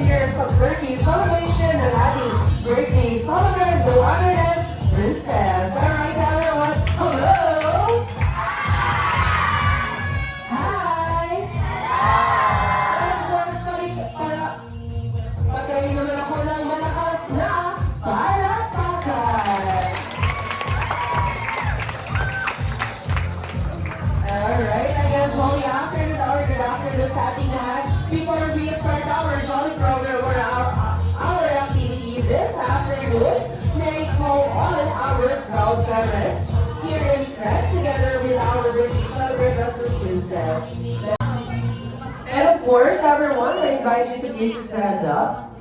years of birthday celebration ng ating birthday celebrant, the Honored Princess. Alright everyone, hello! Hi! And of course, patayin naman ako ng malakas na palakpakan. Alright, again, jolly afternoon or good afternoon sa ating lahat. Before we start our jolly program or our activity this afternoon, may I call on our proud parents here in Fred together with our birthday celebrant, Mr. Princess. And of course, everyone, I invite you to please stand up.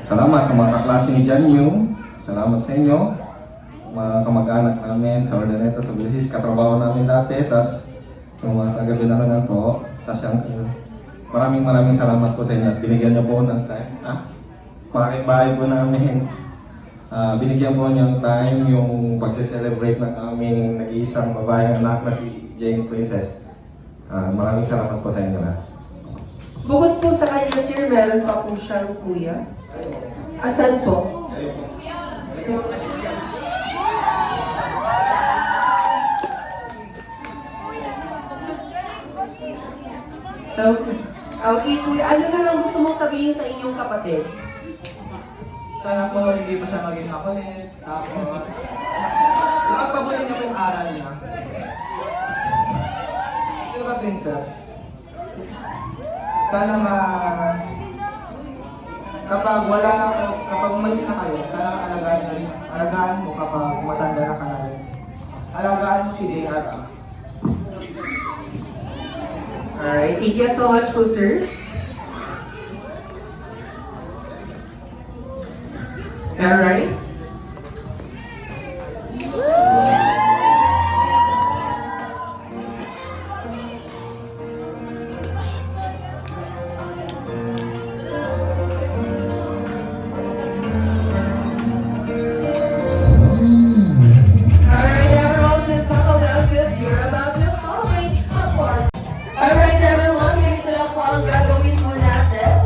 Salamat sa mga kaklase ni John Yu. Salamat sa inyo. Mga kamag-anak namin sa Ordaneta, sa Bilisis, katrabaho namin dati. Tapos yung mga taga-Binarangan po. Tapos yung maraming salamat po sa inyo. Binigyan niyo po ng time. Malaking bahay po namin. Binigyan po niyo ng time yung pag-celebrate ng aming nag-iisang babaeng anak na si Jane Princess. Maraming salamat po sa inyo lahat. Bukod po sa kanya, sir, meron pa po siyang kuya. Asan po? Okay, kuya. Ano na lang gusto mong sabihin sa inyong kapatid? Sana po hindi pa siya maging makulit. Tapos, ipagpabuti niya po yung aral niya. Ito ba, Princess? Sana kapag umalis na kayo, sana alagaan mo kapag matanda na ka na rin. Alagaan mo si JR. Alright, thank you so much po, sir. Alright. Alright, everyone, please settle down because you're about to celebrate a party. Alright, everyone, ganito lang po ang gagawin po natin.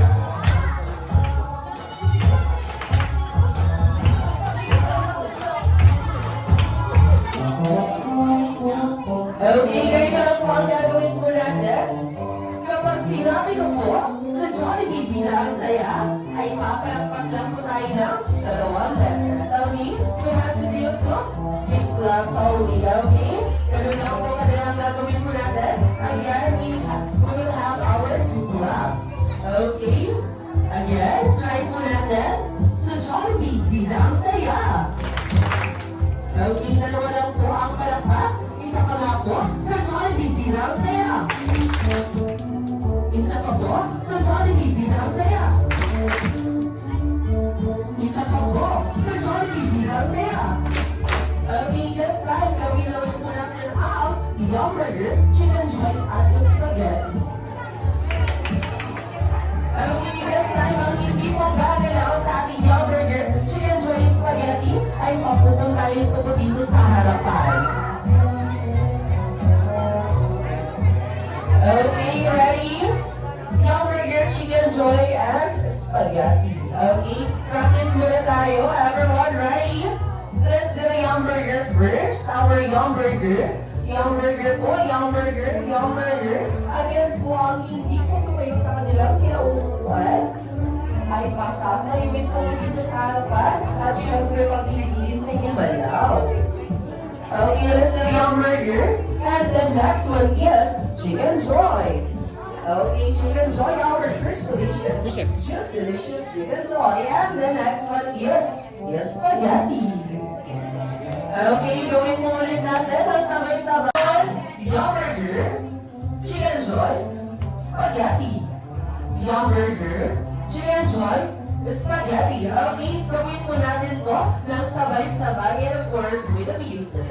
Okay, ganito lang po ang gagawin po natin. Kapag sinabi ko po sa Jollibee bilang saya, ay papalakpak lang po tayo ng 2 beses. Okay? We have to do to big claps only. Okay? Ganun lang po kadalang gagawin po natin. Again, we will have our 2 claps. Okay? Again, try po natin sa Jollibee bilang saya. Okay, 2 lang po ang palakpak. Isa pa nga po sa Jollibee bilang saya. Isa pa po sa Jollibee bilang saya. Isa pa po sa Jollibee bilang saya. Okay, this time gawin naman po natin ang hamburger, chicken joint at spaghetti. Okay, this time ang hindi po gagalaw sa ating hamburger, chicken joint, spaghetti ay mapupuntahin ko po dito sa harapan. Okay, ready? Hamburger, chicken joy, and spaghetti. Okay, practice muna tayo. Everyone, ready? Let's do the hamburger first. Our hamburger. Hamburger po, hamburger. Again po, ang hindi po tumayo sa kanilang kinauupuan ay pasasayawin po dito sa harapan at syempre pag-ibigin po gumalaw. Okay, let's do the hamburger. And the next one is chicken joy. Okay, chicken joy, our first delicious. Just delicious chicken joy. And the next one is spaghetti. Okay, gawin mo ulit natin ang sabay-sabay. Hamburger, chicken joy, spaghetti. Hamburger, chicken joy, spaghetti. Okay, gawin mo natin to ng sabay-sabay and of course with the music.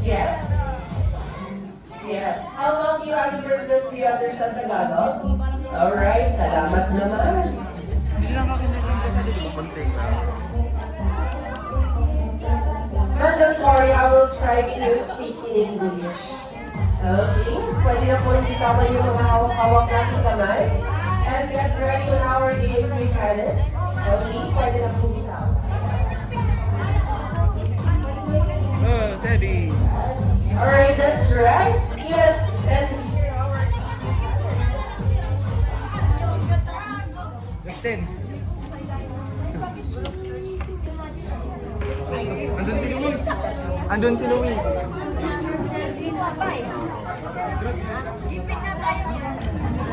Yes? Yes. How about you, Ate Princess? Do you understand Tagalog? Alright, salamat naman. But don't worry, I will try to speak in English. Okay? Pwede na po hindi tama yung mga hawak-hawak natin kamay. And get ready on our game mechanics. Okay? Pwede na po bitaw. Steady. Alright, that's right. Yes, and Justin. Andun si Luis. Andun si Luis.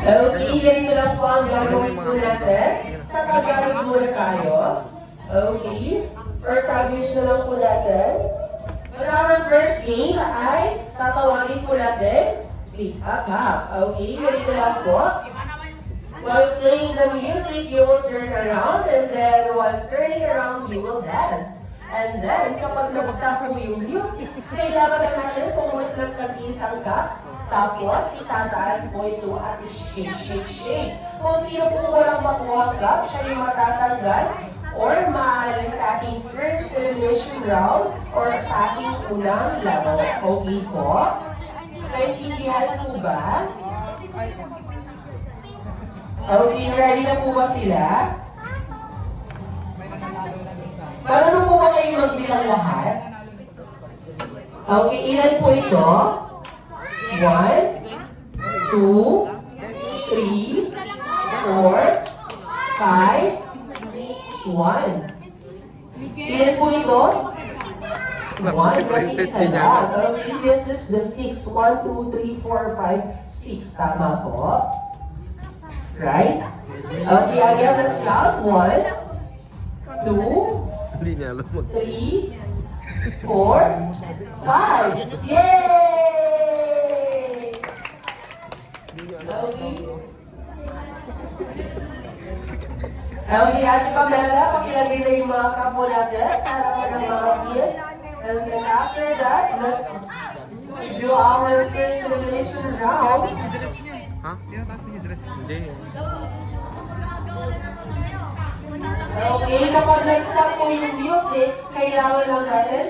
okay, ganito lang po ang gagawin po natin. Sa Tagalog muna tayo. Okay? Or Taglish na lang po natin. On our first game ay tatawagin po natin pick up up. Okay, ganito lang po. While playing the music, you will turn around and then while turning around, you will dance. And then, kapag nag-stop po yung music, kailangan na natin pumulit ng tag-isang cup. Tapos, itataas po ito at shake, shake, shake. Kung sino po walang makuha cup, siya yung matatanggal or maalis sa ating first elimination round or sa ating unang laro. Okay po? Naintindihan po ba? Okay, ready na po ba sila? Marunong po ba kayo magbilang lahat? Okay, ilan po ito? 1, 2, 3, 4, 5, 1. Ilan po ito? 1 kasi isa lang. Okay, this is the 6. 1, 2, 3, 4, 5, 6. Tama po. Right? Okay, again, let's count. 1, 2, Hindi niya alam mag... 3, 4, 5. Yay! Okay. Okay, Ate Pamela, pakilagay na yung mga kapo natin sa harapan ng mga kids. And then after that, let's do our first elimination round. Ha? Tinataas niya yung dress. Hindi. Okay, kapag nag-stop po yung music, kailangan lang natin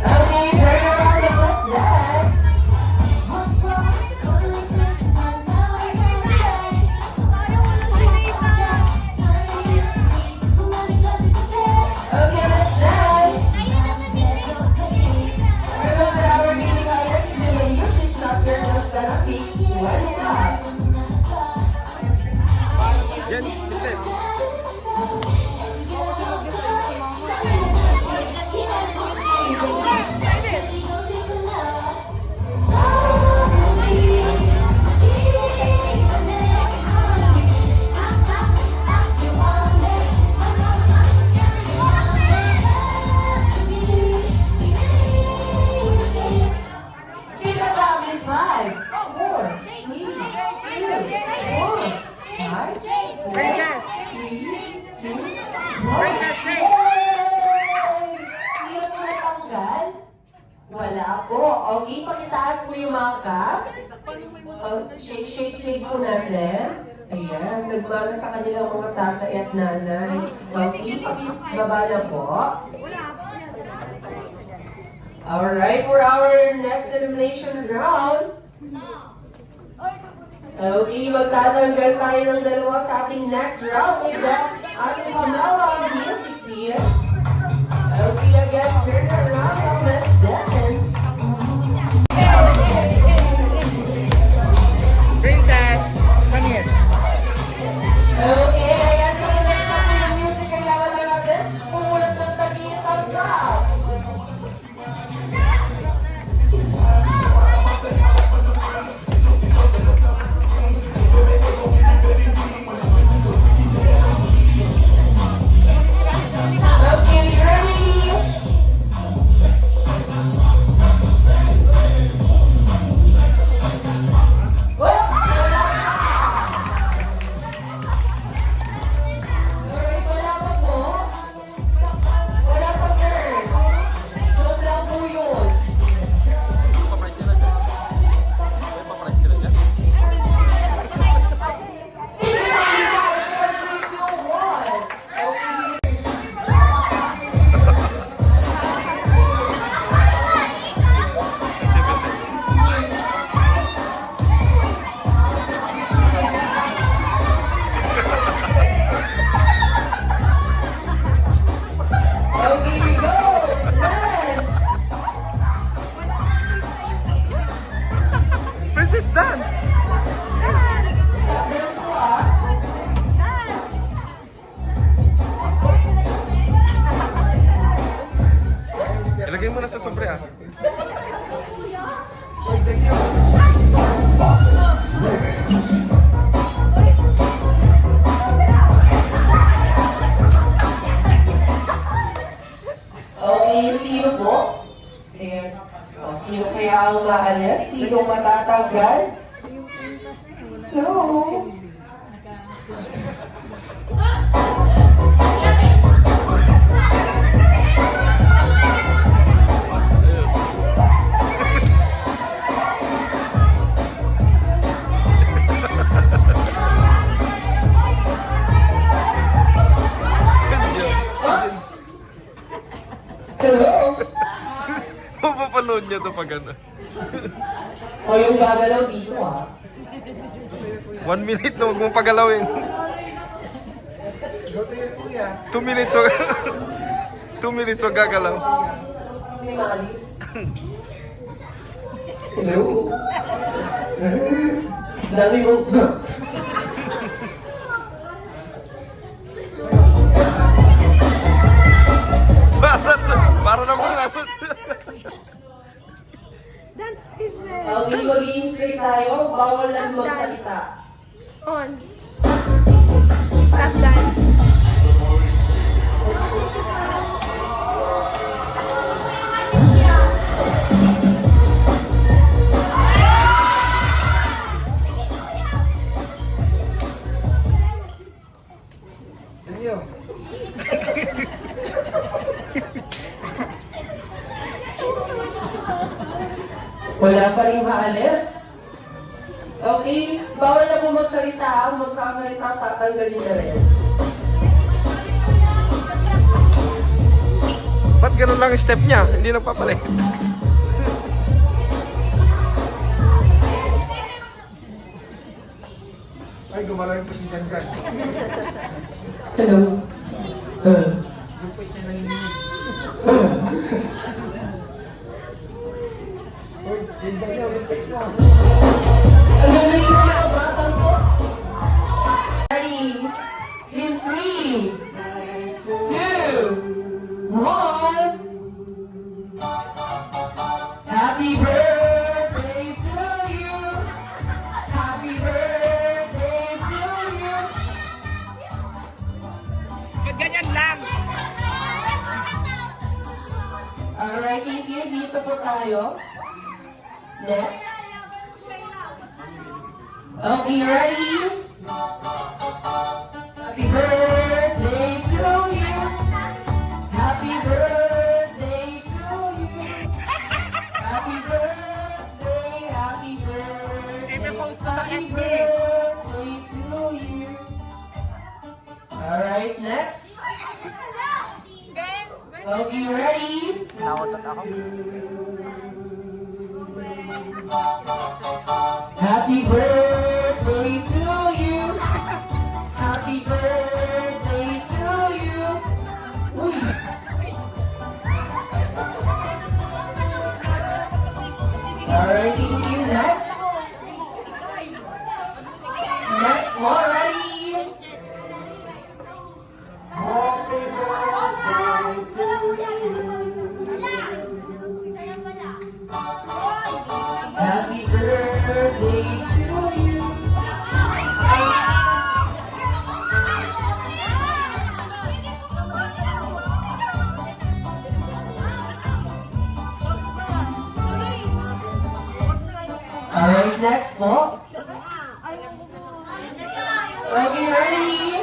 okay, turn around and let's dance. Okay, let's dance. Remember our gaming highlights, when the music's not, you're just gonna pick one cup. Yan, Justin. Pick a cup in 5, 4, 3, 2, 1. 5, 4, Princess! 3, 2, 1. Princess, hey! Yay! Sino po natanggal? Wala po. Okay, pakitaas po yung mga cup. Shake, shake, shake po natin. Ayan, nagmana sa kanilang mga tatay at nanay. Okay, pakibaba na po. Alright, for our next elimination round, okay, magtatanggal tayo ng dalawa sa ating next round with that ating Pamela music, please. Okay, again, turn around and let's dance. Princess! Come here. Okay, ayan, kapag nag-stop yung music, kailangan lang natin pumulat ng tag-iisang cup. Okay, ready? sa sobre ah. Okay, sino po? Ayan. O, sino kaya ang maalis? Sino matatanggal? Hello? Oops! Hello? Mapapanood niya to pag ano. O yung gagalaw dito ha. 1 minute na huwag mong pagalawin. 2 minutes wag 2 minutes wag gagalaw. May maalis. Hello? Dami mo. Para naman Dance business. Okay, mag-i-insert tayo. Bawal lang magsalita. On. Tap dance. Wala pa rin maalis. Okay, bawal na po magsalita ha. Magsasalita, tatanggalin na rin. Ba't ganun lang yung step niya? Hindi na papalit. Ay, gumalaw yung position ka. Hello? Ang galing mo mga batang ko. Ready? In 3, 2, 1. Happy birthday to you. Happy birthday to you. Ganyan lang. Alright, thank you. Dito po tayo. Next. Okay, ready? Happy birthday to you. Happy birthday to you. Happy birthday, happy birthday. Happy birthday to you. Alright, next. Okay, ready? Happy birthday to you. Happy birthday to you. Uy. Alright, thank you. Next. Next one, ready? Happy birthday to you. Alright, next po. Okay, ready?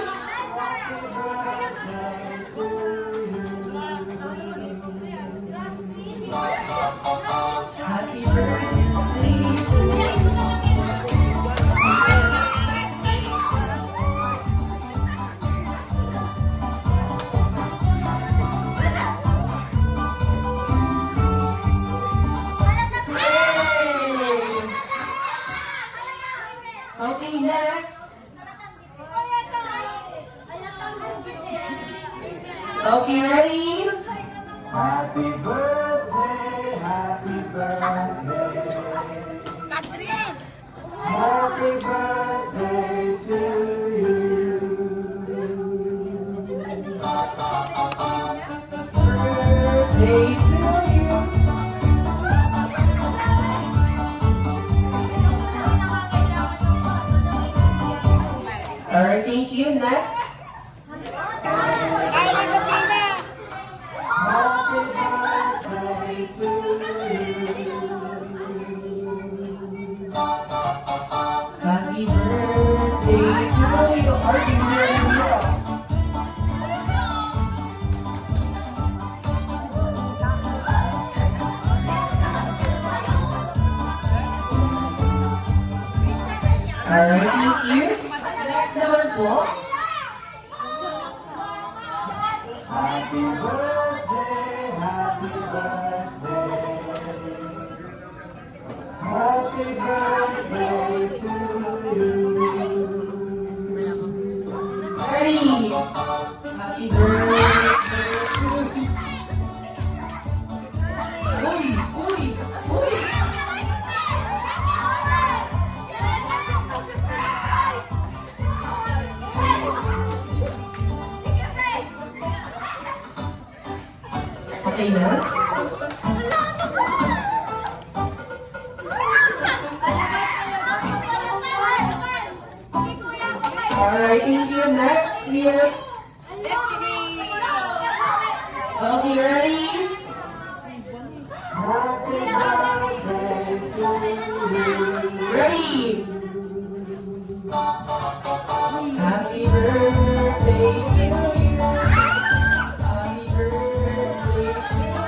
Happy birthday to you. Yay! Okay, next. Okay, ready? Happy birthday, happy birthday. Happy birthday to you. Birthday to you. next. Happy birthday to you. Are you ready? Alright, thank you. Next naman po. Happy birthday, happy birthday. Happy birthday to you. Ready? Happy birthday to you. Uy! Uy! Uy! Okay na? Alright, thank you. Next, please. Okay, ready? Happy birthday to you. Ready? Happy birthday to you. Happy birthday to you.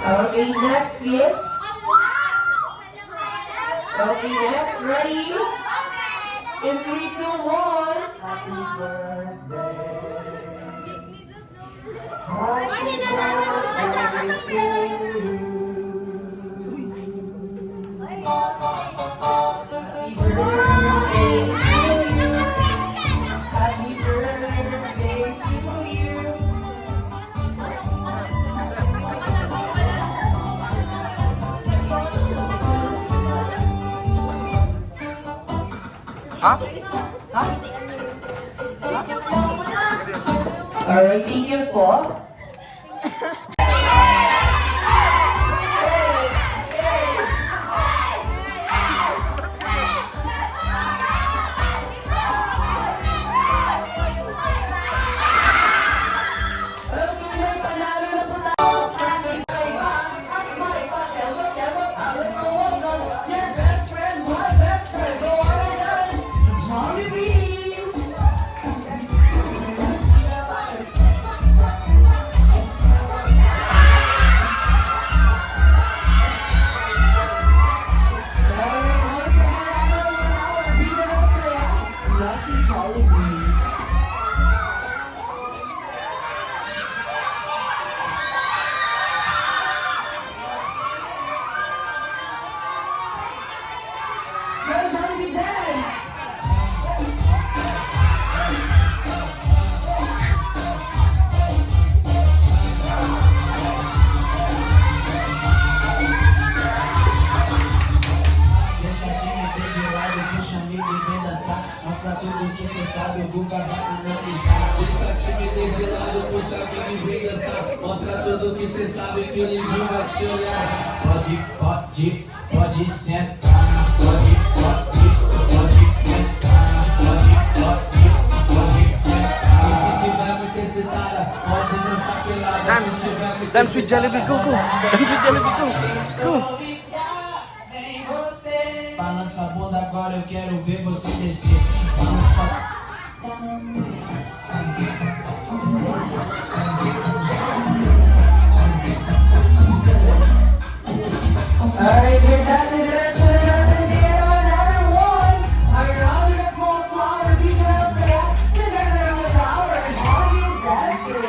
Okay, next, please. Okay, next, ready? In 3, 2, 1. Happy birthday. Happy birthday to you. Happy birthday to you. Ha? Alright, thank you po. Okay, may panalo na po tayo. Let's go welcome your best friend, my best friend, the one and done, Jollibee. Jollibee dance! Deixa a timidez de lado, puxa amigo e vem dançar. Mostra tudo que cê sabe, o Guga vai analisar. Deixa a timidez de lado, puxa amigo e vem dançar. Mostra tudo que cê sabe, que o Livinho vai te olhar. Pode sentar. Pode sentar. Pode sentar. E se tiver muito excitada, pode dançar pelada. Se tiver muito Dance with Jollibee, go, go. Dance with Jollibee, go. Go. Nem você. Balança a bunda agora, eu quero ver você descer. Balança. Alright, with that, diretso na natin kaya another one. A round of applause to our Bigla Saya together with our Jollibee dancer.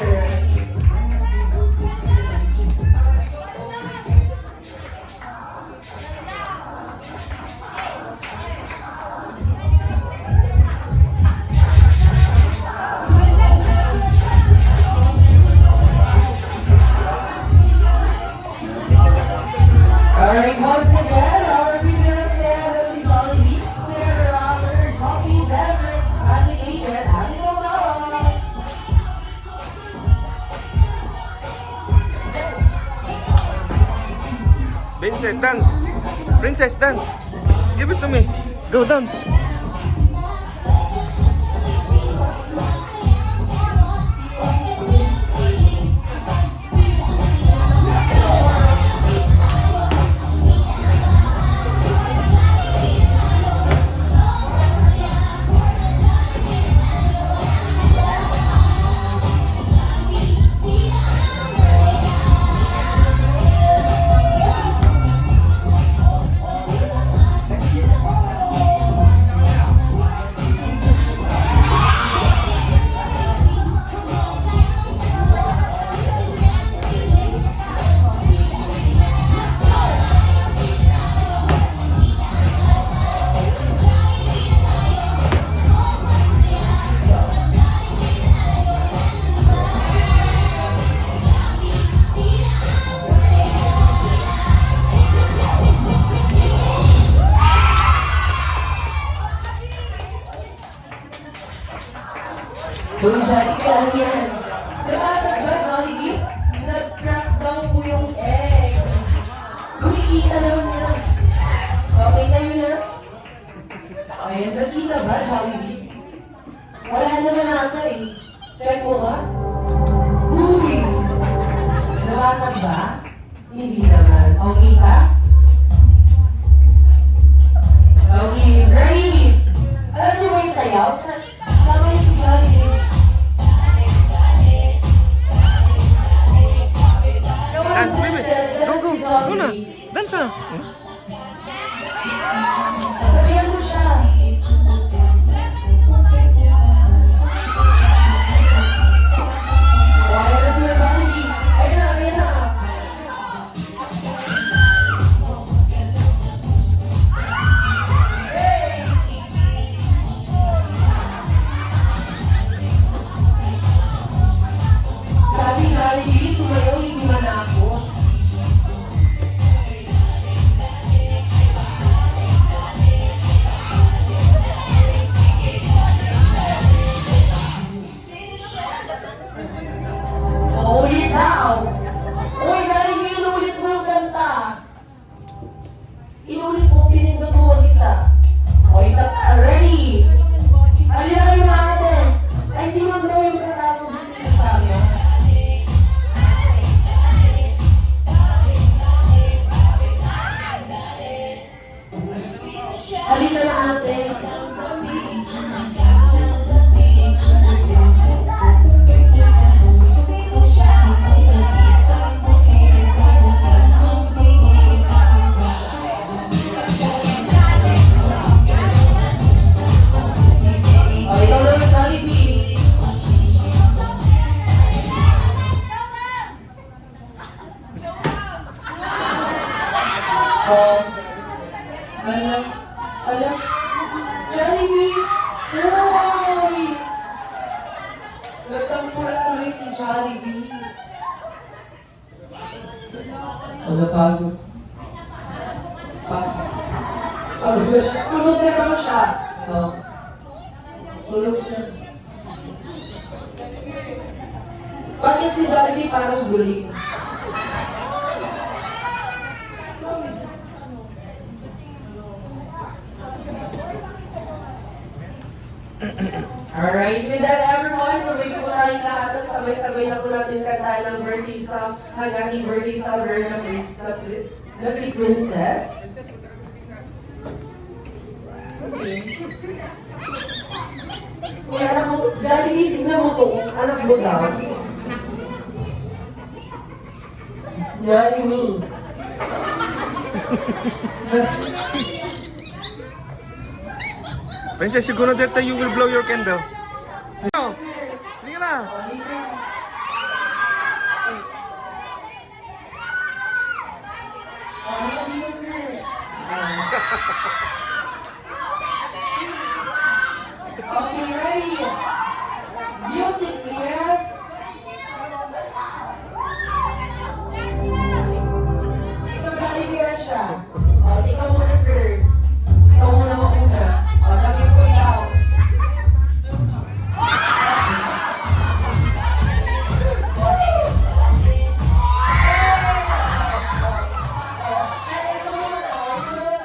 Alright, once again, our Bigla Saya na si Jollibee together our Jollibee dancer, Ate Kate and Ate Mama. 20, dance. Princess, dance. Give it to me. Go dance. Uy, Jollibee, ano yan? Nabasag ba, Jollibee? Nag-crack daw po yung egg. Uy, kita naman yan. Okay tayo na? Ayan, nakita ba, Jollibee? Wala naman ata eh. Check mo nga. Uy! Nabasag ba? Hindi naman. Okay ba? Okay, ready! Alam niyo ba yung sayaw? Sama yung si Jollibee. Dance, baby. Go, go. Go na. Dance na. Sabihan mo siya. O, ayan na sila Jollibee. Ayan na, ayan na. Hey! Sabi Jollibee, sumayaw, hindi man ako. Ulit daw. Uy, Jollibee, inulit mo yung kanta. Inulit mo, pinindot mo mag-isa. O, isa pa, ready? Halina kayo natin. Ay, si Ma'am daw yung kasama, gusto yung kasama. Halina na ate. O, ikaw naman, Jollibee. O, alam, Jollibee, uy! Nagtampulan tuloy si Jollibee. Ano pagod? Pagod na siya. Tulog na daw siya. O, tulog siya. Bakit si Jollibee parang guling? Alright, with that everyone, tuloy po tayong lahat at sabay-sabay na po natin kanta ng birthday song, happy birthday song na si Princess. Uy, anak mo, Jollibee, tignan mo to, anak mo daw. Jollibee. Princess, you go na there, you will blow your candle. No. Hindi ka na. Okay, ready? Music, please. Ikaw, Jollibee, siya. Ikaw muna, sir. Ikaw muna mauna. Lagi po ikaw. Ikaw naman,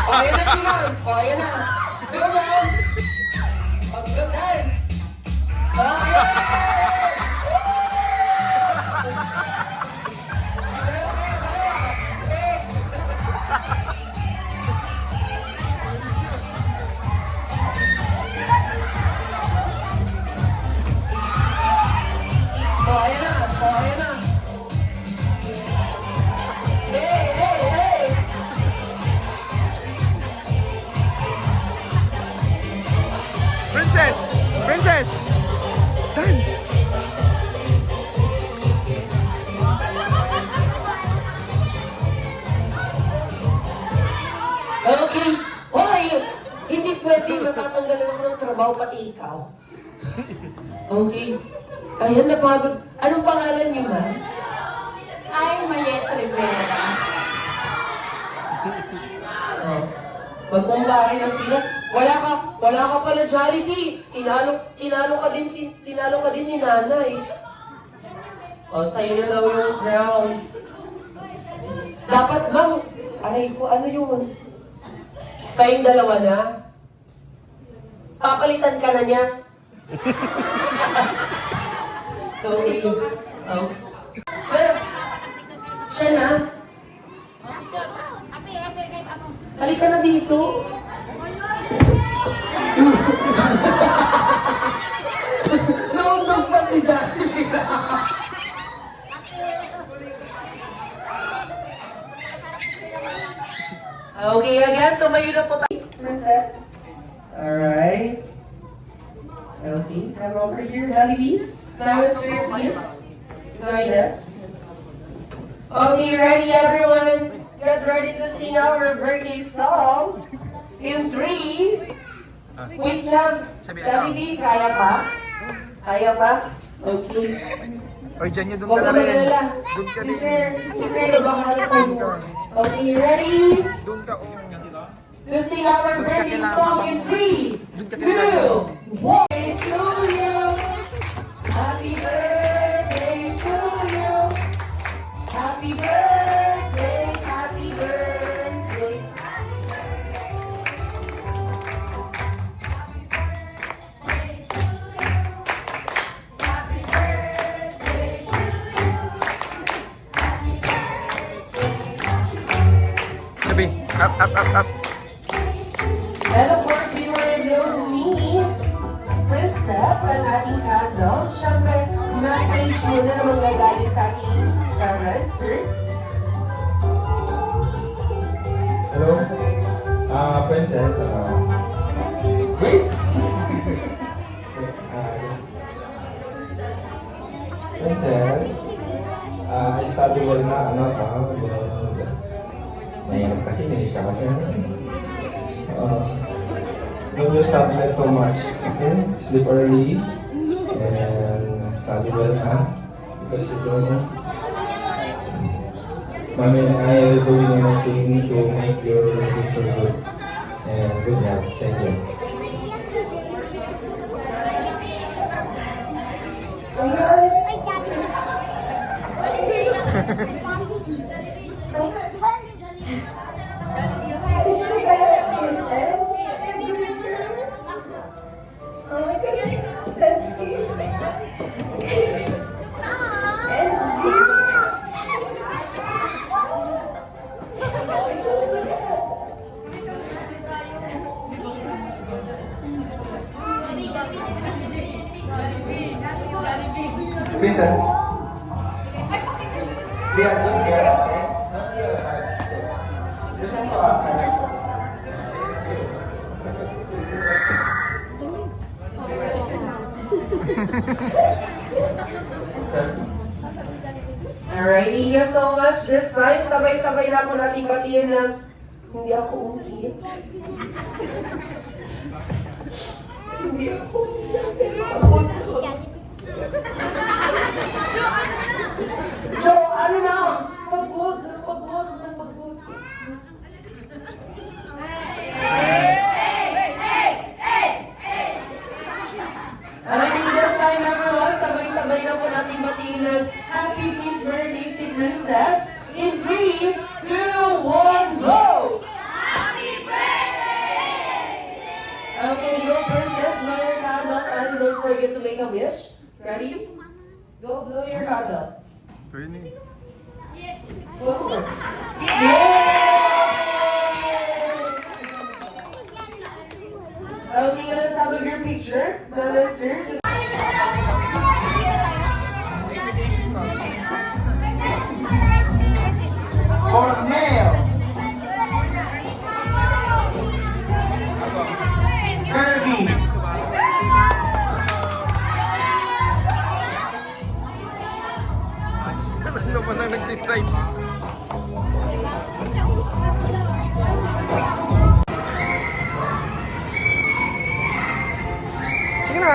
ayan na si ma'am. Ayan na. Go, ma'am. Go, dance. Okay. Ayan na. Ayan na. Hey, hey, hey. Princess! Princess! Dance! Okay. Hoy! Hindi pwede matatanggalan ako ng trabaho, pati ikaw. Okay. Ayan, napagod. Anong pangalan niyo, ma'am? Ay, Mayet Rivera. Oh. Magkumbari na sila. Wala ka pala Jollibee. Tinalo ka din ni nanay. Oh, sa'yo na daw yung crown. Dapat, ma'am, aray ko, ano yun? Kayong dalawa na? Papalitan ka na niya? Okay. Oh. Pero, siya na. Halika na dito. Naundog pa si Jollibee. Okay, again, tumayo na po tayo. Princess. Alright. Okay, come over here, Jollibee. Now it's your please. Join us. Okay, ready everyone? Get ready to sing our birthday song. In 3. Wait lang. Jollibee, kaya pa? Kaya pa? Okay. Oy, dyan nyo, doon Huwag ka ka na rin. mag-alala. Doon ka Si rin. Sir na bahala sa inyo. Okay, ready? Doon ka, oh. To sing our birthday song in 3, 2, 1. To you. Happy birthday to you. Happy birthday, happy birthday. Sabi, up. And of course, we were able me, Princess, ang ating candle. Siyempre, message muna naman gagaling sa ating parents, sir. Hello? Princess, wait! Princess, I study well na, mahirap kasi, nilis ka kasi. Don't you study like too much, okay? Sleep early, and study well, because you don't know. Mommy and I are doing anything to make your future good. And good health. Thank you. Princess. Be a good girl, okay? Don't be a bad girl. Listen to our parents. Alright, thank you so much. This time, sabay-sabay na po natin batiin ng hindi ako umiyak. Hindi ako umiyak. Joe, ano na? Pagod. Alright, this time everyone, sabay-sabay na po natin batiin ng happy 5th birthday si Princess. In 3, 2, 1, go! Happy birthday!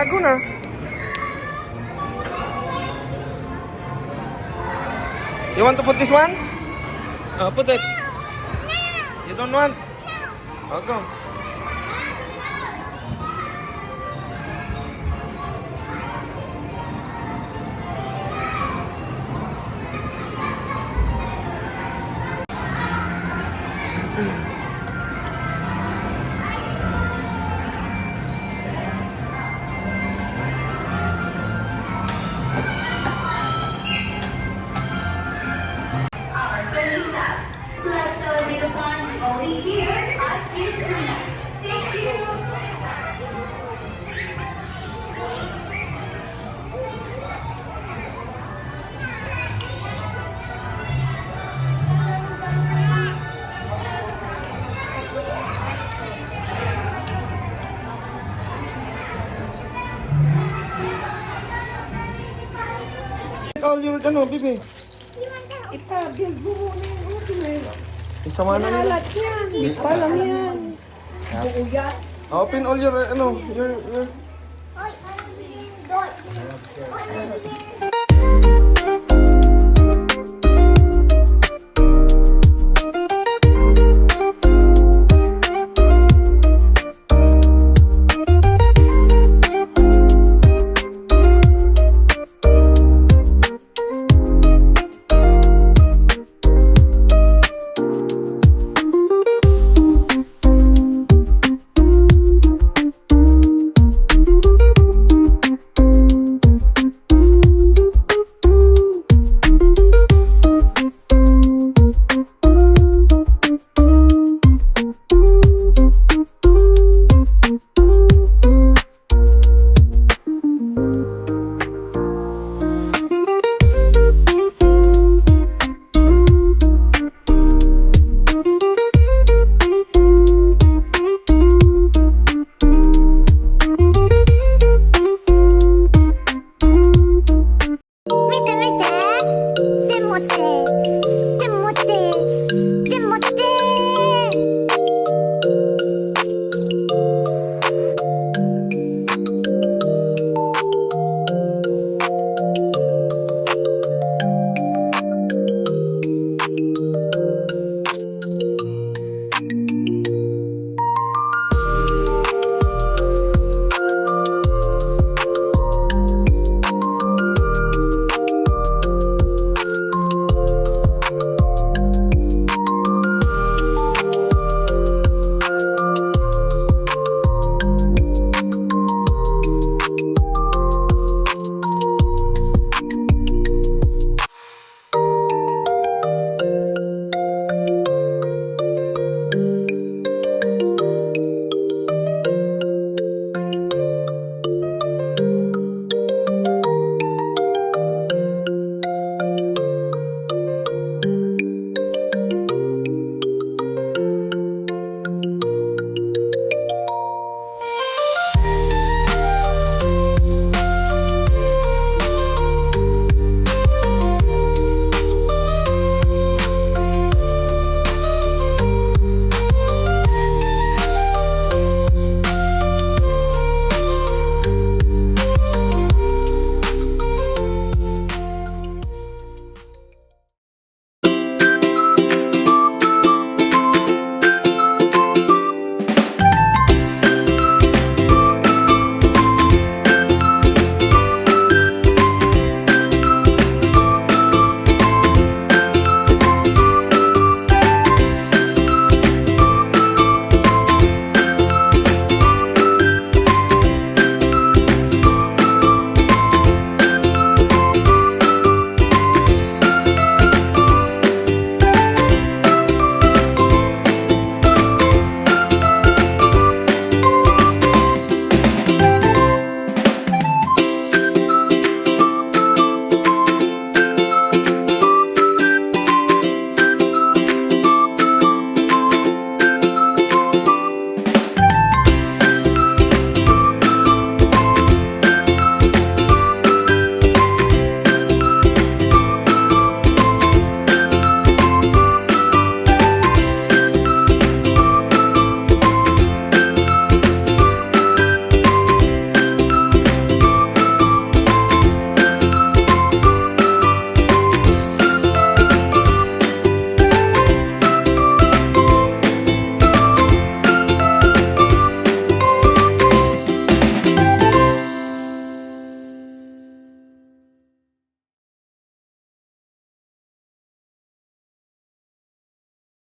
go na. You want to put this one? Put it. You don't want? Oh, go. Our friendly staff. Let's celebrate the fun only here at Kids Tonight. Thank you. All your, ano, bibi. Ipabil mo muna yung oatmeal. Isama na nila. Alat yan. Hindi pa alam yan. Buuyat. Open all your, ano, your...